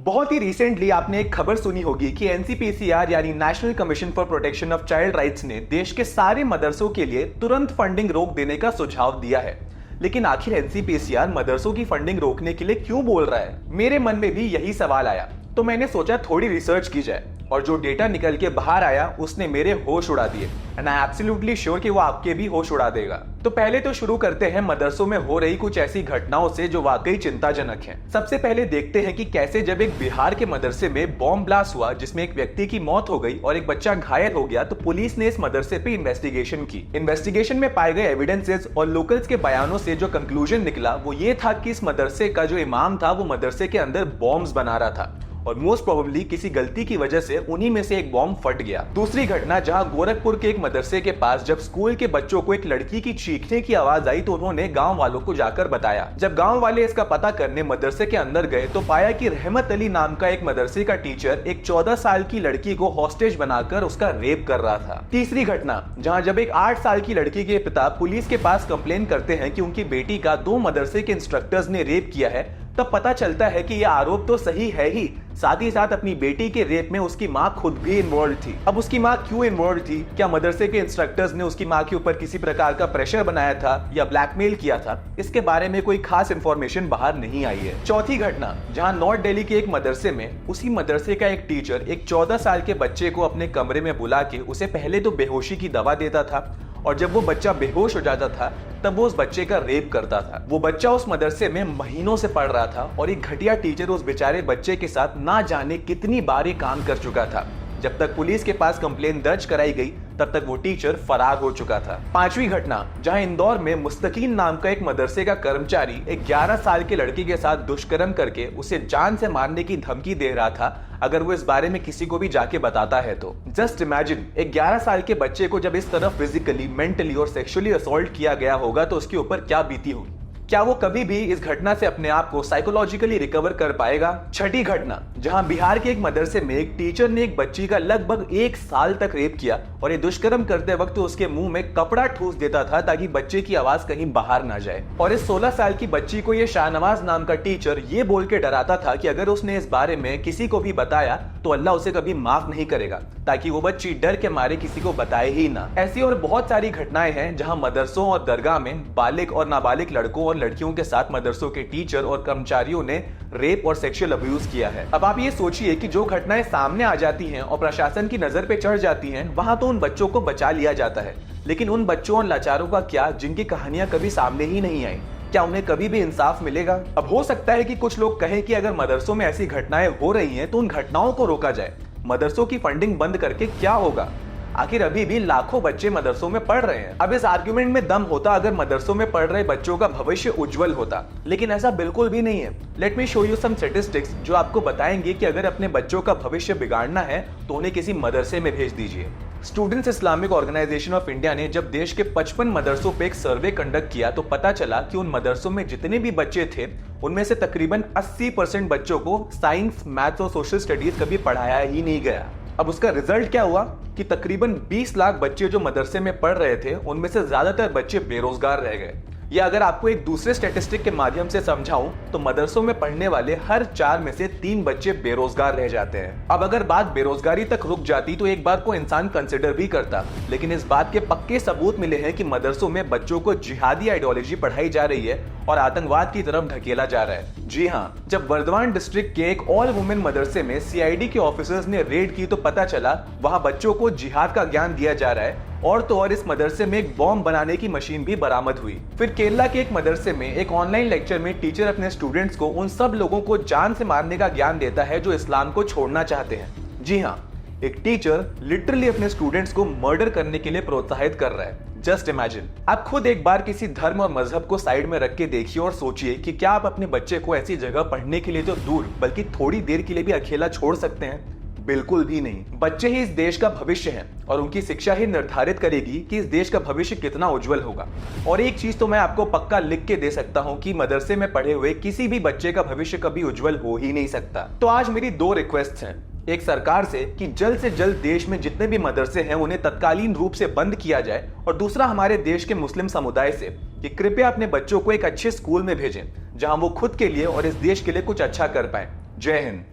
बहुत ही रिसेंटली आपने एक खबर सुनी होगी कि एनसीपीसीआर यानी national commission for protection of child rights ने देश के सारे मदरसों के लिए तुरंत फंडिंग रोक देने का सुझाव दिया है। लेकिन आखिर एनसीपीसीआर मदरसों की फंडिंग रोकने के लिए क्यों बोल रहा है? मेरे मन में भी यही सवाल आया, तो मैंने सोचा थोड़ी रिसर्च की जाए और जो डेटा निकल के बाहर आया उसने मेरे होश उड़ा दिए एंड आई एब्सोल्युटली श्योर कि वो आपके भी होश उड़ा देगा। तो पहले तो शुरू करते हैं मदरसों में हो रही कुछ ऐसी घटनाओं से जो वाकई चिंताजनक हैं। सबसे पहले देखते हैं कि कैसे जब एक बिहार के मदरसे में बॉम्ब ब्लास्ट हुआ जिसमें एक व्यक्ति की मौत हो गई और एक बच्चा घायल हो गया, तो पुलिस ने इस मदरसे पे इन्वेस्टिगेशन की। इन्वेस्टिगेशन में पाए गए एविडेंसेस और लोकल्स के बयानों से जो कंक्लूजन निकला वो ये था कि इस मदरसे का जो इमाम था वो मदरसे के अंदर बॉम्ब्स बना रहा था और मोस्ट प्रोबेबली किसी गलती की वजह से उन्हीं में से एक बॉम्ब फट गया। दूसरी घटना जहां गोरखपुर के एक मदरसे के पास जब स्कूल के बच्चों को एक लड़की की चीखने की आवाज आई तो उन्होंने गांव वालों को जाकर बताया। जब गांव वाले इसका पता करने मदरसे के अंदर गए तो पाया कि रहमत अली नाम का एक मदरसे का टीचर एक 14 साल की लड़की को हॉस्टेज बनाकर उसका रेप कर रहा था। तीसरी घटना जहाँ जब एक 8 साल की लड़की के पिता पुलिस के पास कंप्लेन करते हैं कि उनकी बेटी का 2 मदरसे के इंस्ट्रक्टर्स ने रेप किया है, तब पता चलता है कि यह आरोप तो सही है ही, साथ ही साथ अपनी बेटी के रेप में उसकी मां खुद भी इन्वॉल्व थी। अब उसकी मां क्यों इन्वॉल्व थी? क्या मदरसे के इंस्ट्रक्टर्स ने उसकी मां के ऊपर किसी प्रकार का प्रेशर बनाया था या ब्लैकमेल किया था? इसके बारे में कोई खास इंफॉर्मेशन बाहर नहीं आई है। चौथी घटना जहां नॉर्थ दिल्ली के एक मदरसे में उसी मदरसे का एक टीचर एक 14 साल के बच्चे को अपने कमरे में बुला के उसे पहले तो बेहोशी की दवा देता था और जब वो बच्चा बेहोश हो जाता था तब वो उस बच्चे का रेप करता था। वो बच्चा उस मदरसे में महीनों से पढ़ रहा था और एक घटिया टीचर उस बेचारे बच्चे के साथ ना जाने कितनी बार ये काम कर चुका था। जब तक पुलिस के पास कंप्लेन दर्ज कराई गई तब तक वो टीचर फरार हो चुका था। पांचवी घटना जहां इंदौर में मुस्तकीन नाम का एक मदरसे का कर्मचारी एक 11 साल के लड़की के साथ दुष्कर्म करके उसे जान से मारने की धमकी दे रहा था अगर वो इस बारे में किसी को भी जाके बताता है तो। जस्ट इमेजिन, एक 11 साल के बच्चे को जब इस तरह फिजिकली, मेंटली और सेक्सुअली असॉल्ट किया गया होगा तो उसके ऊपर क्या बीती होगी। क्या वो कभी भी इस घटना से अपने आप को साइकोलॉजिकली रिकवर कर पाएगा? छठी घटना जहां बिहार के एक मदरसे में एक टीचर ने एक बच्ची का लगभग 1 साल तक रेप किया और ये दुष्कर्म करते वक्त उसके मुंह में कपड़ा ठूस देता था ताकि बच्चे की आवाज कहीं बाहर ना जाए। और इस 16 साल की बच्ची को ये शाहनवाज नाम का टीचर ये बोल के डराता था कि अगर उसने इस बारे में किसी को भी बताया तो अल्लाह उसे कभी माफ नहीं करेगा, ताकि वो बच्ची डर के मारे किसी को बताए ही ना। ऐसी और बहुत सारी घटनाएं हैं जहां मदरसों और दरगाह में बालिग और नाबालिग लड़कों और लड़कियों के साथ मदरसों के टीचर और कर्मचारियों ने रेप और सेक्सुअल अब्यूज किया है। अब आप ये सोचिए कि जो घटनाएं सामने आ जाती हैं और प्रशासन की नजर पे चढ़ जाती हैं, वहां तो उन बच्चों को बचा लिया जाता है, लेकिन उन बच्चों और लाचारों का क्या जिनकी कहानियां कभी सामने ही नहीं आई? क्या उन्हें कभी भी इंसाफ मिलेगा? अब हो सकता है कि कुछ लोग कहें कि अगर मदरसों में ऐसी घटनाएं हो रही हैं तो उन घटनाओं को रोका जाए। मदरसों की फंडिंग बंद करके क्या होगा? आखिर अभी भी लाखों बच्चे मदरसों में पढ़ रहे हैं। अब इस आर्गुमेंट में दम होता अगर मदरसों में पढ़ रहे बच्चों का भविष्य उज्जवल होता, लेकिन ऐसा बिल्कुल भी नहीं है। Let me show you some statistics जो आपको बताएंगे कि अगर अपने बच्चों का भविष्य बिगाड़ना है तो उन्हें किसी मदरसे में भेज दीजिए। Students Islamic organisation of India ने जब देश के 55 मदरसों पे एक सर्वे कंडक्ट किया तो पता चला कि उन मदरसों में जितने भी बच्चे थे उनमें से तकरीबन 80% बच्चों को साइंस, मैथ्स और सोशल स्टडीज कभी पढ़ाया ही नहीं गया। अब उसका रिजल्ट क्या हुआ कि तकरीबन 20 लाख बच्चे जो मदरसे में पढ़ रहे थे उनमें से ज्यादातर बच्चे बेरोजगार रह गए। या अगर आपको एक दूसरे स्टैटिस्टिक के माध्यम से समझाऊं तो मदरसों में पढ़ने वाले हर 4 में से 3 बच्चे बेरोजगार रह जाते हैं। अब अगर बात बेरोजगारी तक रुक जाती तो एक बार को इंसान कंसिडर भी करता, लेकिन इस बात के पक्के सबूत मिले हैं कि मदरसों में बच्चों को जिहादी आइडियोलॉजी पढ़ाई जा रही है और आतंकवाद की तरफ ढकेला जा रहा है। जी हाँ, जब वर्धमान डिस्ट्रिक्ट के एक ऑल वुमेन मदरसे में सीआईडी के ऑफिसर्स ने रेड की तो पता चला वहां बच्चों को जिहाद का ज्ञान दिया जा रहा है और तो और इस मदरसे में एक बॉम्ब बनाने की मशीन भी बरामद हुई। फिर केरला के एक मदरसे में एक ऑनलाइन लेक्चर में टीचर अपने स्टूडेंट्स को उन सब लोगों को जान से मारने का ज्ञान देता है जो इस्लाम को छोड़ना चाहते हैं। जी हाँ, एक टीचर लिटरली अपने स्टूडेंट्स को मर्डर करने के लिए प्रोत्साहित कर रहा है। जस्ट इमेजिन, आप खुद एक बार किसी धर्म और मजहब को साइड में रख के देखिए और सोचिए कि क्या आप अपने बच्चे को ऐसी जगह पढ़ने के लिए तो दूर बल्कि थोड़ी देर के लिए भी अकेला छोड़ सकते हैं? बिल्कुल भी नहीं। बच्चे ही इस देश का भविष्य हैं और उनकी शिक्षा ही निर्धारित करेगी कि इस देश का भविष्य कितना उज्जवल होगा। और एक चीज तो मैं आपको पक्का लिख के दे सकता हूं कि मदरसे में पढ़े हुए किसी भी बच्चे का भविष्य कभी उज्जवल हो ही नहीं सकता। तो आज मेरी 2 रिक्वेस्ट हैं। एक सरकार से कि जल्द से जल्द देश में जितने भी मदरसे हैं उन्हें तत्कालीन रूप से बंद किया जाए, और दूसरा हमारे देश के मुस्लिम समुदाय से कि कृपया अपने बच्चों को एक अच्छे स्कूल में भेजें जहां वो खुद के लिए और इस देश के लिए कुछ अच्छा कर पाए। जय हिंद।